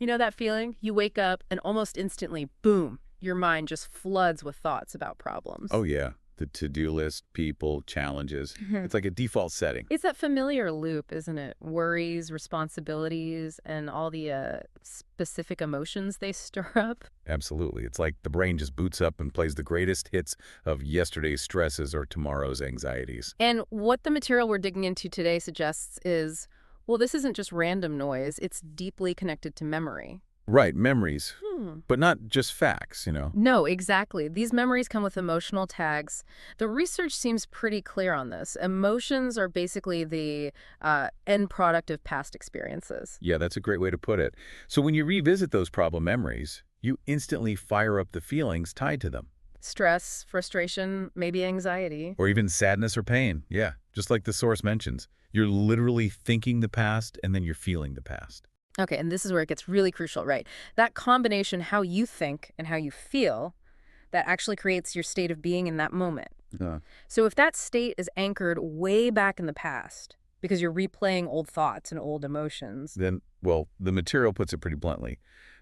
You know that feeling? You wake up and almost instantly, boom, your mind just floods with thoughts about problems. Oh, yeah. The to-do list, people, challenges. Mhm. It's like a default setting. It's that familiar loop, isn't it? Worries, responsibilities, and all the specific emotions they stir up. Absolutely. It's like the brain just boots up and plays the greatest hits of yesterday's stresses or tomorrow's anxieties. And what the material we're digging into today suggests is, well, this isn't just random noise, it's deeply connected to memory. Right, memories, Hmm. but not just facts. No, exactly. These memories come with emotional tags. The research seems pretty clear on this. Emotions are basically the end product of past experiences. Yeah, that's a great way to put it. So when you revisit those problem memories, you instantly fire up the feelings tied to them, Stress, frustration, maybe anxiety. or even sadness or pain. Yeah, just like the source mentions. You're literally thinking the past and then you're feeling the past. Okay, and this is where it gets really crucial, right? That combination, how you think and how you feel, that actually creates your state of being in that moment. Uh, So if that state is anchored way back in the past, because you're replaying old thoughts and old emotions, then, well, the material puts it pretty bluntly.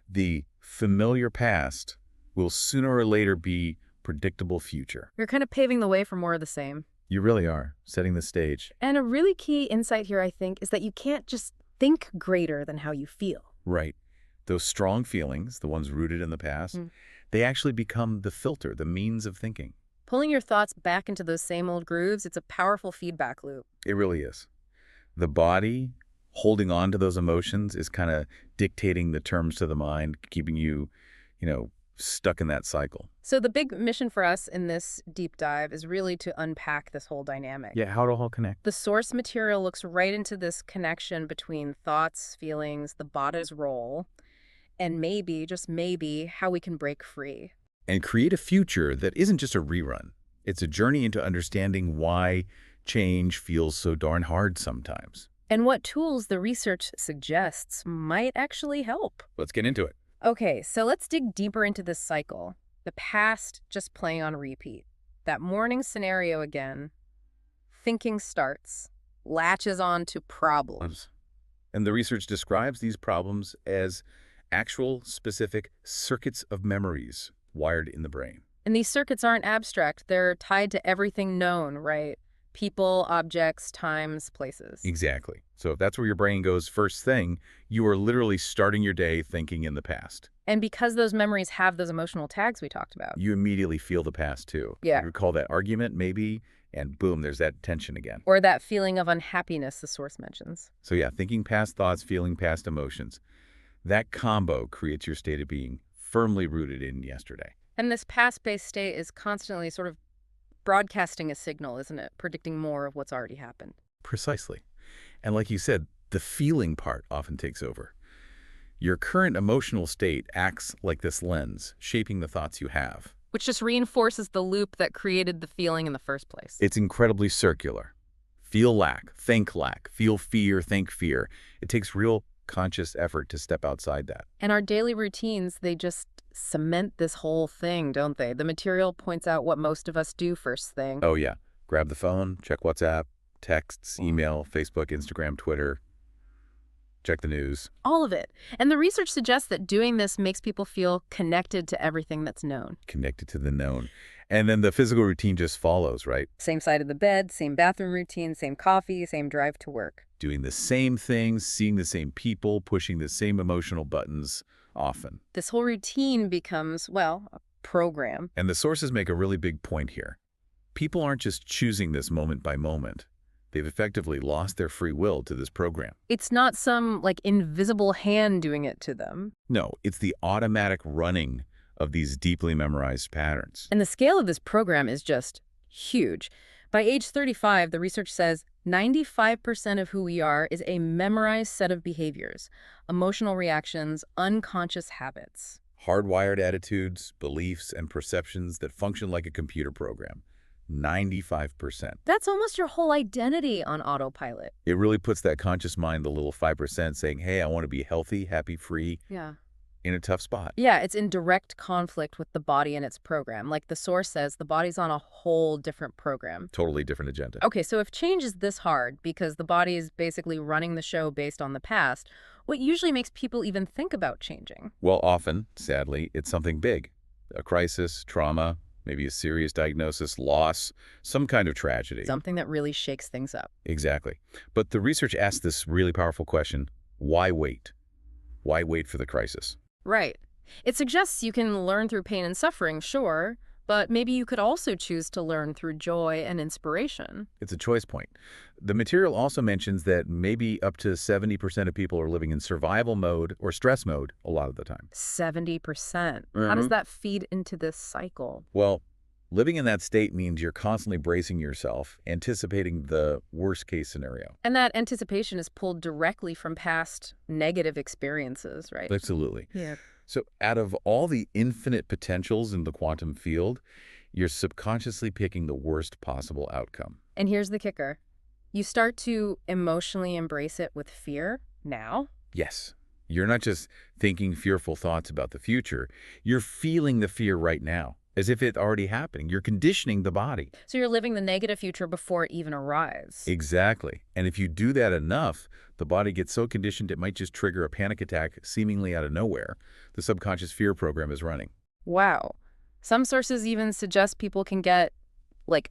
The familiar past will sooner or later be predictable future. you're kind of paving the way for more of the same. You really are, setting the stage. And a really key insight here, I think, is that you can't just think greater than how you feel. Right. Those strong feelings, the ones rooted in the past, Mm. they actually become the filter, the means of thinking. Pulling your thoughts back into those same old grooves, it's a powerful feedback loop. It really is. The body holding on to those emotions is kind of dictating the terms to the mind, keeping you, stuck in that cycle. So the big mission for us in this deep dive is really to unpack this whole dynamic. Yeah, how it all connect. The source material looks right into this connection between thoughts, feelings, the body's role, and maybe, just maybe, how we can break free. And create a future that isn't just a rerun. It's a journey into understanding why change feels so darn hard sometimes. And what tools the research suggests might actually help. Let's get into it. Okay, so let's dig deeper into this cycle. The past just playing on repeat. That morning scenario again. Thinking starts, latches on to problems. And the research describes these problems as actual specific circuits of memories wired in the brain. And these circuits aren't abstract. They're tied to everything known, right? People, objects, times, places. Exactly. So if that's where your brain goes first thing, you are literally starting your day thinking in the past. And because those memories have those emotional tags we talked about. You immediately feel the past too. Yeah. You recall that argument maybe, and boom, there's that tension again. Or that feeling of unhappiness the source mentions. So yeah, thinking past thoughts, feeling past emotions. That combo creates your state of being firmly rooted in yesterday. And this past-based state is constantly sort of broadcasting a signal, isn't it? Predicting more of what's already happened. Precisely. And like you said, the feeling part often takes over. Your current emotional state acts like this lens, shaping the thoughts you have. Which just reinforces the loop that created the feeling in the first place. It's incredibly circular. Feel lack, think lack, feel fear, think fear. It takes real conscious effort to step outside that. And our daily routines, they just cement this whole thing, don't they? The material points out what most of us do first thing. Oh yeah, grab the phone, check WhatsApp, texts, email, Facebook, Instagram, Twitter, check the news. All of it. And the research suggests that doing this makes people feel connected to everything that's known. Connected to the known. And then the physical routine just follows, right? Same side of the bed, same bathroom routine, same coffee, same drive to work. Doing the same things, seeing the same people, pushing the same emotional buttons often. This whole routine becomes, well, a program. And the sources make a really big point here. People aren't just choosing this moment by moment. They've effectively lost their free will to this program. It's not some, like, invisible hand doing it to them. No, it's the automatic running of these deeply memorized patterns. And the scale of this program is just huge. By age 35, the research says 95% of who we are is a memorized set of behaviors, emotional reactions, unconscious habits. Hardwired attitudes, beliefs, and perceptions that function like a computer program. 95%. That's almost your whole identity on autopilot. It really puts that conscious mind, the little 5%, saying, hey, I want to be healthy, happy, free, Yeah. in a tough spot. Yeah, it's in direct conflict with the body and its program. Like the source says, the body's on a whole different program. Totally different agenda. Okay, so if change is this hard because the body is basically running the show based on the past, What usually makes people even think about changing? Well, often, sadly, it's something big. A crisis, trauma, maybe a serious diagnosis, loss, some kind of tragedy. Something that really shakes things up. Exactly. But the research asks this really powerful question: why wait? Why wait for the crisis? Right. It suggests you can learn through pain and suffering, sure, but maybe you could also choose to learn through joy and inspiration. It's a choice point. The material also mentions that maybe up to 70% of people are living in survival mode or stress mode a lot of the time. 70%. How does that feed into this cycle? Well, living in that state means you're constantly bracing yourself, anticipating the worst case scenario. And that anticipation is pulled directly from past negative experiences, right? Absolutely. Yeah. So out of all the infinite potentials in the quantum field, you're subconsciously picking the worst possible outcome. And here's the kicker. You start to emotionally embrace it with fear now. Yes. You're not just thinking fearful thoughts about the future. You're feeling the fear right now, as if it's already happening. You're conditioning the body. So you're living the negative future before it even arrives. Exactly. And if you do that enough, the body gets so conditioned it might just trigger a panic attack seemingly out of nowhere. The subconscious fear program is running. Wow. Some sources even suggest people can get,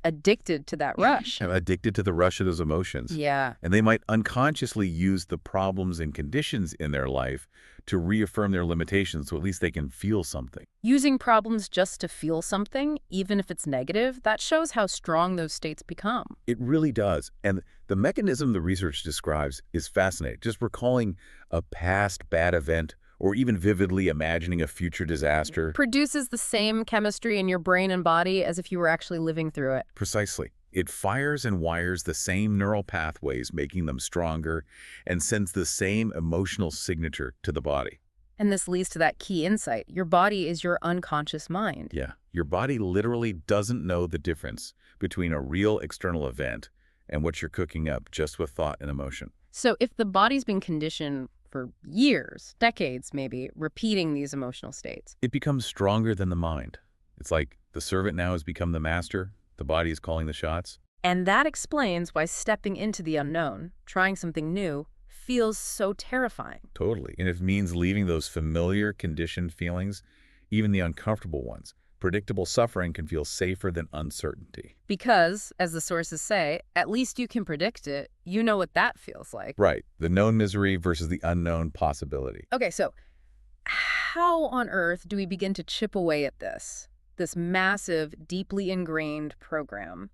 addicted to that rush. I'm addicted to the rush of those emotions. Yeah. And they might unconsciously use the problems and conditions in their life to reaffirm their limitations so at least they can feel something. Using problems just to feel something, even if it's negative, that shows how strong those states become. It really does. And the mechanism the research describes is fascinating. Just recalling a past bad event or even vividly imagining a future disaster. Produces the same chemistry in your brain and body as if you were actually living through it. Precisely. It fires and wires the same neural pathways, making them stronger, and sends the same emotional signature to the body. And this leads to that key insight. Your body is your unconscious mind. Yeah. Your body literally doesn't know the difference between a real external event and what you're cooking up just with thought and emotion. So if the body's been conditioned for years, decades maybe, repeating these emotional states, It becomes stronger than the mind. It's like the servant now has become the master. The body is calling the shots. and that explains why stepping into the unknown, trying something new, feels so terrifying. Totally. And it means leaving those familiar, conditioned feelings, even the uncomfortable ones. Predictable suffering can feel safer than uncertainty. Because, as the sources say, at least you can predict it. You know what that feels like. Right. The known misery versus the unknown possibility. Okay, so how on earth do we begin to chip away at this massive, deeply ingrained program?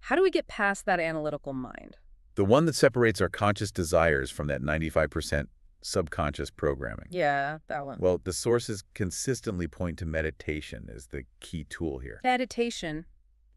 How do we get past that analytical mind? The one that separates our conscious desires from that 95% subconscious programming. Yeah, that one. Well, the sources consistently point to meditation as the key tool here. Meditation,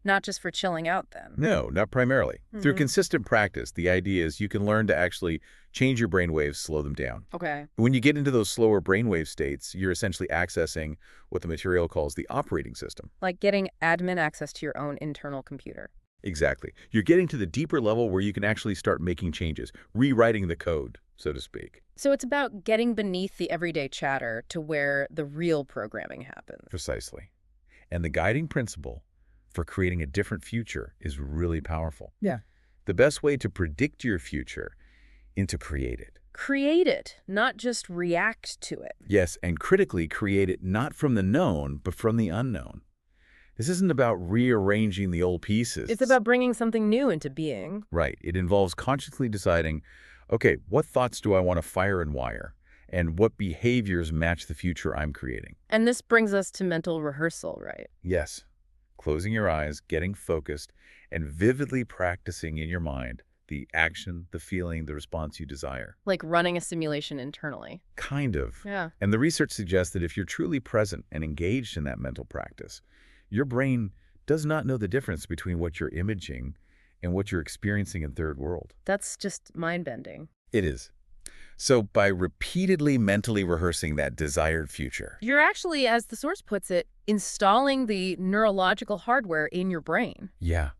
not just for chilling out then. No, not primarily. Through consistent practice, the idea is you can learn to actually change your brainwaves, slow them down. Okay. When you get into those slower brainwave states, you're essentially accessing what the material calls the operating system. Like getting admin access to your own internal computer. Exactly. You're getting to the deeper level where you can actually start making changes, rewriting the code, so to speak. So it's about getting beneath the everyday chatter to where the real programming happens. Precisely. And the guiding principle for creating a different future is really powerful. Yeah. The best way to predict your future is to create it. Create it, not just react to it. Yes, and critically create it not from the known, but from the unknown. This isn't about rearranging the old pieces. It's about bringing something new into being. Right. It involves consciously deciding, okay, what thoughts do I want to fire and wire? And what behaviors match the future I'm creating? And this brings us to mental rehearsal, right? Yes. Closing your eyes, getting focused, and vividly practicing in your mind the action, the feeling, the response you desire. Like running a simulation internally. Kind of. Yeah. And the research suggests that if you're truly present and engaged in that mental practice, your brain does not know the difference between what you're imaging and what you're experiencing in third world. That's just mind-bending. It is. So by repeatedly mentally rehearsing that desired future. You're actually, as the source puts it, installing the neurological hardware in your brain. Yeah.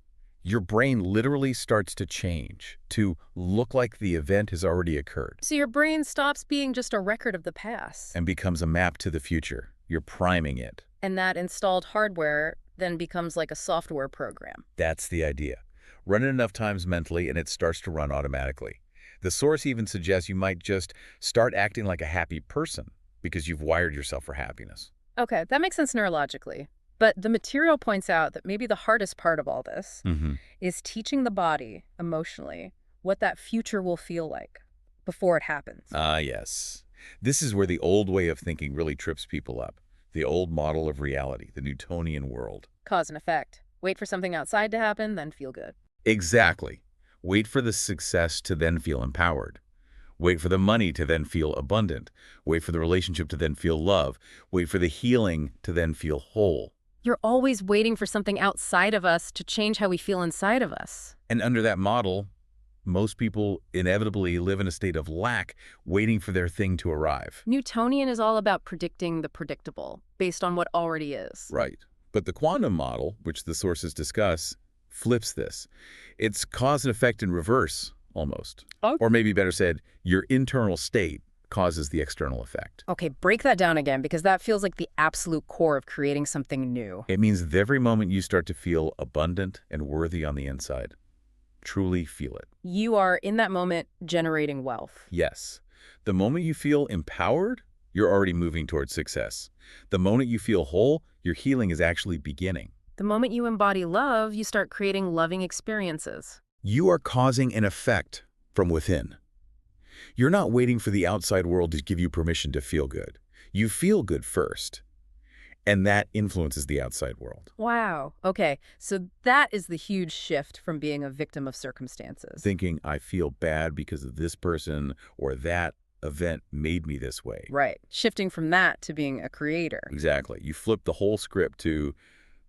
Your brain literally starts to change, to look like the event has already occurred. So your brain stops being just a record of the past. And becomes a map to the future. You're priming it. And that installed hardware then becomes like a software program. That's the idea. Run it enough times mentally and it starts to run automatically. The source even suggests you might just start acting like a happy person because you've wired yourself for happiness. Okay, that makes sense neurologically. But the material points out that maybe the hardest part of all this Mm-hmm. is teaching the body emotionally what that future will feel like before it happens. Ah, yes. This is where the old way of thinking really trips people up. The old model of reality, the Newtonian world. Cause and effect. Wait for something outside to happen, then feel good. Exactly. Wait for the success to then feel empowered. Wait for the money to then feel abundant. Wait for the relationship to then feel love. Wait for the healing to then feel whole. You're always waiting for something outside of us to change how we feel inside of us. And under that model, most people inevitably live in a state of lack, waiting for their thing to arrive. Newtonian is all about predicting the predictable, based on what already is. Right. But the quantum model, which the sources discuss, flips this. It's cause and effect in reverse, almost. Oh. Or maybe better said, your internal state causes the external effect. Okay, break that down again, because that feels like the absolute core of creating something new. It means that every moment you start to feel abundant and worthy on the inside. Truly feel it. You are, in that moment, generating wealth. Yes. The moment you feel empowered, you're already moving towards success. The moment you feel whole, your healing is actually beginning. The moment you embody love, you start creating loving experiences. You are causing an effect from within. You're not waiting for the outside world to give you permission to feel good. You feel good first, and that influences the outside world. Wow. Okay, so that is the huge shift from being a victim of circumstances. Thinking, I feel bad because of this person or that event made me this way. Right. Shifting from that to being a creator. Exactly. You flip the whole script to,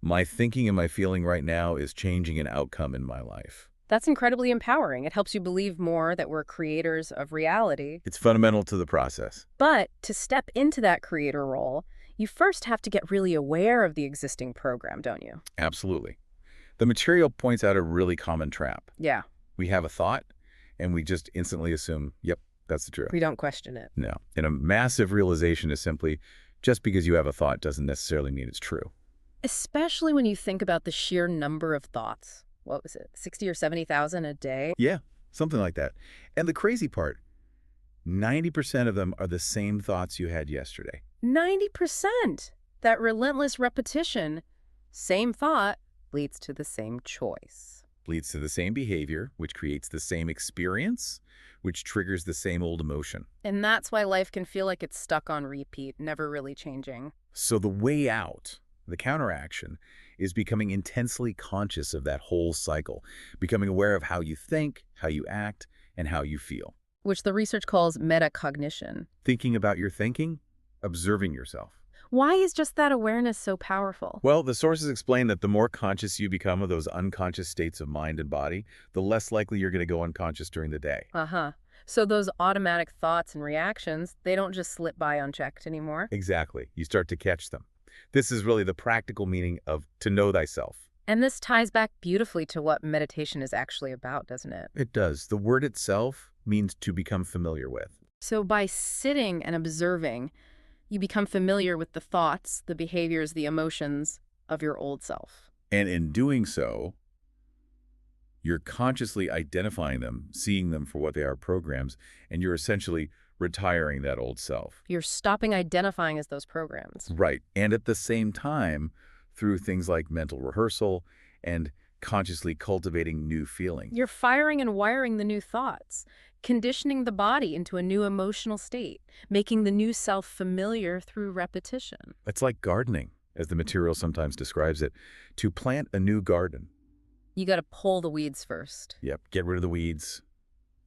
my thinking and my feeling right now is changing an outcome in my life. That's incredibly empowering. It helps you believe more that we're creators of reality. It's fundamental to the process. But to step into that creator role, you first have to get really aware of the existing program, don't you? Absolutely. The material points out a really common trap. Yeah. We have a thought, and we just instantly assume, yep, that's the truth. We don't question it. No. And a massive realization is simply, just because you have a thought doesn't necessarily mean it's true. Especially when you think about the sheer number of thoughts. What was it, 60 or 70,000 a day? Yeah, something like that. And the crazy part, 90% of them are the same thoughts you had yesterday. 90%! That relentless repetition, same thought, leads to the same choice. Leads to the same behavior, which creates the same experience, which triggers the same old emotion. And that's why life can feel like it's stuck on repeat, never really changing. So the way out, the counteraction, is becoming intensely conscious of that whole cycle, becoming aware of how you think, how you act, and how you feel. Which the research calls metacognition. Thinking about your thinking, observing yourself. Why is just that awareness so powerful? Well, the sources explain that the more conscious you become of those unconscious states of mind and body, the less likely you're going to go unconscious during the day. Uh-huh. So those automatic thoughts and reactions, they don't just slip by unchecked anymore? Exactly. You start to catch them. This is really the practical meaning of to know thyself. And this ties back beautifully to what meditation is actually about, doesn't it? It does. The word itself means to become familiar with. So by sitting and observing, you become familiar with the thoughts, the behaviors, the emotions of your old self. And in doing so, you're consciously identifying them, seeing them for what they are, programs, and you're essentially retiring that old self. You're stopping identifying as those programs. Right. And at the same time, through things like mental rehearsal and consciously cultivating new feelings. You're firing and wiring the new thoughts, conditioning the body into a new emotional state, making the new self familiar through repetition. It's like gardening, as the material sometimes describes it. To plant a new garden. You got to pull the weeds first. Yep. Get rid of the weeds,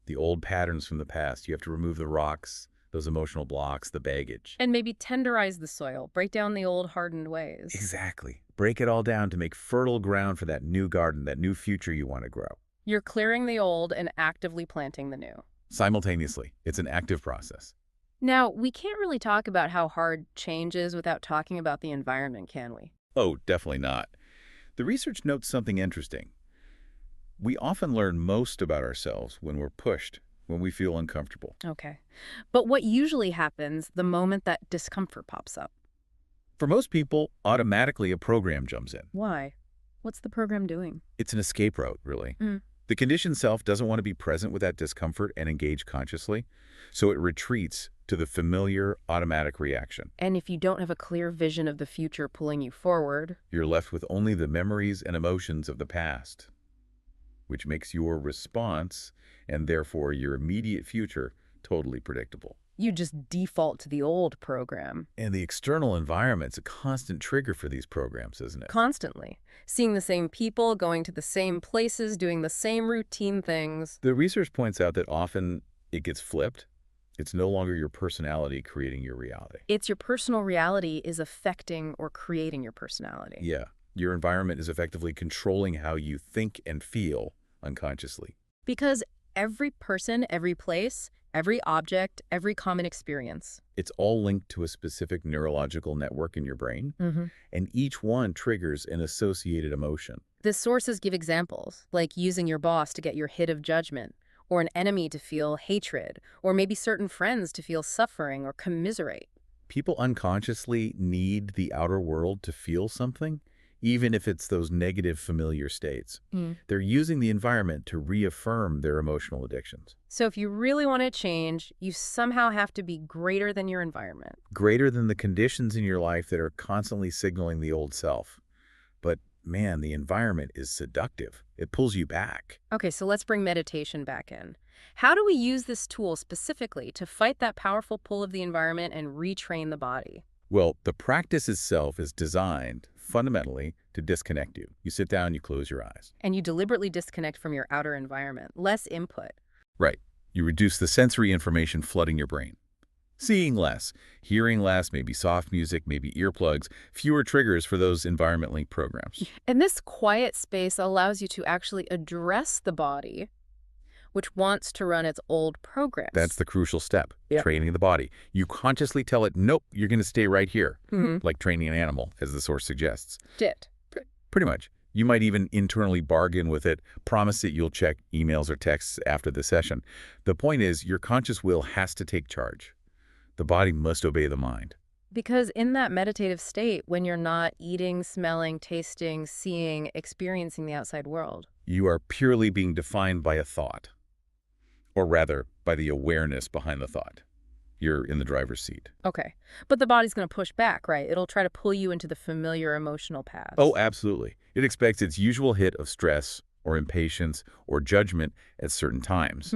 the old patterns from the past. You have to remove the rocks, those emotional blocks, the baggage. And maybe tenderize the soil, break down the old hardened ways. Exactly. Break it all down to make fertile ground for that new garden, that new future you want to grow. You're clearing the old and actively planting the new. Simultaneously. It's an active process. Now, we can't really talk about how hard change is without talking about the environment, can we? Oh, definitely not. The research notes something interesting. We often learn most about ourselves when we're pushed, when we feel uncomfortable. Okay. But what usually happens the moment that discomfort pops up? For most people, automatically a program jumps in. Why? What's the program doing? It's an escape route, really. The conditioned self doesn't want to be present with that discomfort and engage consciously, so it retreats to the familiar automatic reaction. And if you don't have a clear vision of the future pulling you forward, You're left with only the memories and emotions of the past, which makes your response, and therefore your immediate future, totally predictable. you just default to the old program. And the external environment's a constant trigger for these programs, isn't it? Constantly. Seeing the same people, going to the same places, doing the same routine things. The research points out that often it gets flipped. It's no longer your personality creating your reality. It's your personal reality is affecting or creating your personality. Yeah, your environment is effectively controlling how you think and feel unconsciously. Because every person, every place, every object, every common experience. It's all linked to a specific neurological network in your brain, and each one triggers an associated emotion. The sources give examples, like using your boss to get your hit of judgment, or an enemy to feel hatred, or maybe certain friends to feel suffering or commiserate. People unconsciously need the outer world to feel something, even if it's those negative familiar states. They're using the environment to reaffirm their emotional addictions. So if you really want to change, you somehow have to be greater than your environment. Greater than the conditions in your life that are constantly signaling the old self. But man, the environment is seductive. It pulls you back. Okay, so let's bring meditation back in. How do we use this tool specifically to fight that powerful pull of the environment and retrain the body? Well, the practice itself is designed fundamentally to disconnect you. You sit down, you close your eyes. And you deliberately disconnect from your outer environment, less input. Right. You reduce the sensory information flooding your brain. Seeing less, hearing less, maybe soft music, maybe earplugs, fewer triggers for those environment-linked programs. And this quiet space allows you to actually address the body, which wants to run its old programs. That's the crucial step, Yeah. training the body. You consciously tell it, nope, you're going to stay right here, like training an animal, as the source suggests. Did. Pretty much. You might even internally bargain with it, promise that you'll check emails or texts after the session. The point is, your conscious will has to take charge. The body must obey the mind. Because in that meditative state, when you're not eating, smelling, tasting, seeing, experiencing the outside world, You are purely being defined by a thought, or rather, by the awareness behind the thought. You're in the driver's seat. okay. But the body's going to push back, right? It'll try to pull you into the familiar emotional paths. Oh, absolutely. It expects its usual hit of stress or impatience or judgment at certain times.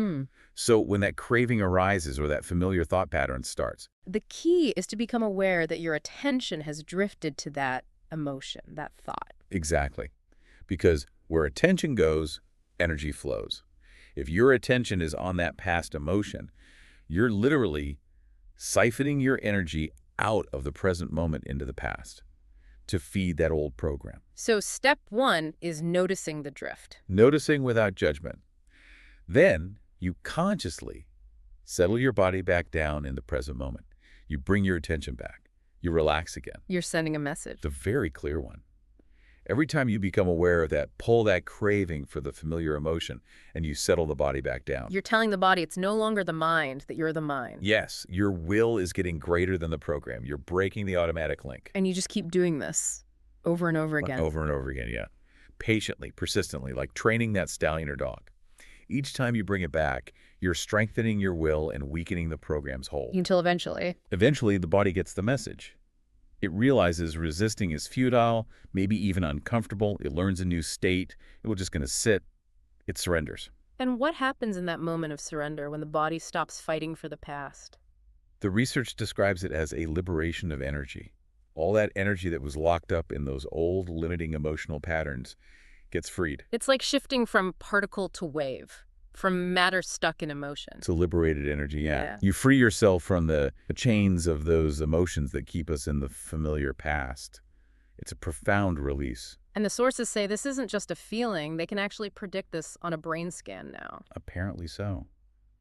So when that craving arises or that familiar thought pattern starts, The key is to become aware that your attention has drifted to that emotion, that thought. exactly. Because where attention goes, energy flows. If your attention is on that past emotion, you're literally siphoning your energy out of the present moment into the past to feed that old program. So step one is noticing the drift. Noticing without judgment. Then you consciously settle your body back down in the present moment. You bring your attention back. You relax again. You're sending a message. The very clear one. Every time you become aware of that, pull that craving for the familiar emotion, and you settle the body back down. You're telling the body it's no longer the mind, that you're the mind. Yes, your will is getting greater than the program. You're breaking the automatic link. And you just keep doing this over and over again. Over and over again, yeah. Patiently, persistently, like training that stallion or dog. Each time you bring it back, you're strengthening your will and weakening the program's hold. Until eventually. Eventually, the body gets the message. It realizes resisting is futile, maybe even uncomfortable. It learns a new state. It was just going to sit. It surrenders. And what happens in that moment of surrender when the body stops fighting for the past? The research describes it as a liberation of energy. All that energy that was locked up in those old limiting emotional patterns gets freed. It's like shifting from particle to wave, from matter stuck in emotion. It's a liberated energy, yeah. Yeah. You free yourself from the chains of those emotions that keep us in the familiar past. It's a profound release. And the sources say this isn't just a feeling. They can actually predict this on a brain scan now. Apparently so.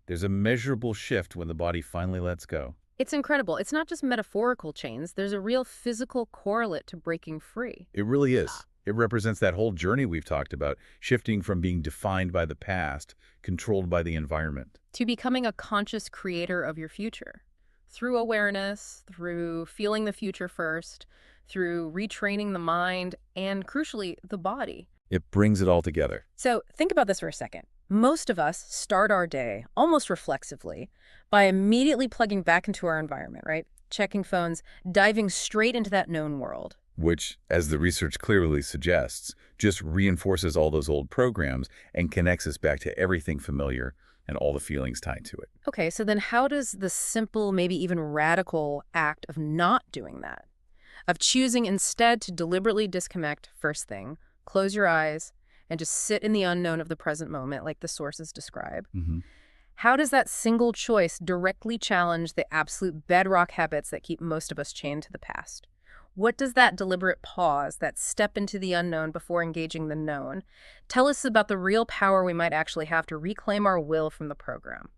There's a measurable shift when the body finally lets go. It's incredible. It's not just metaphorical chains. There's a real physical correlate to breaking free. It really is. It represents that whole journey we've talked about, shifting from being defined by the past, controlled by the environment. To becoming a conscious creator of your future. Through awareness, through feeling the future first, through retraining the mind, and crucially, the body. It brings it all together. So think about this for a second. Most of us start our day, almost reflexively, by immediately plugging back into our environment, right? Checking phones, diving straight into that known world. Which, as the research clearly suggests, just reinforces all those old programs and connects us back to everything familiar and all the feelings tied to it. Okay, so then how does the simple, maybe even radical act of not doing that, of choosing instead to deliberately disconnect first thing, close your eyes, and just sit in the unknown of the present moment like the sources describe, Hmm. how does that single choice directly challenge the absolute bedrock habits that keep most of us chained to the past? What does that deliberate pause, that step into the unknown before engaging the known, tell us about the real power we might actually have to reclaim our will from the program?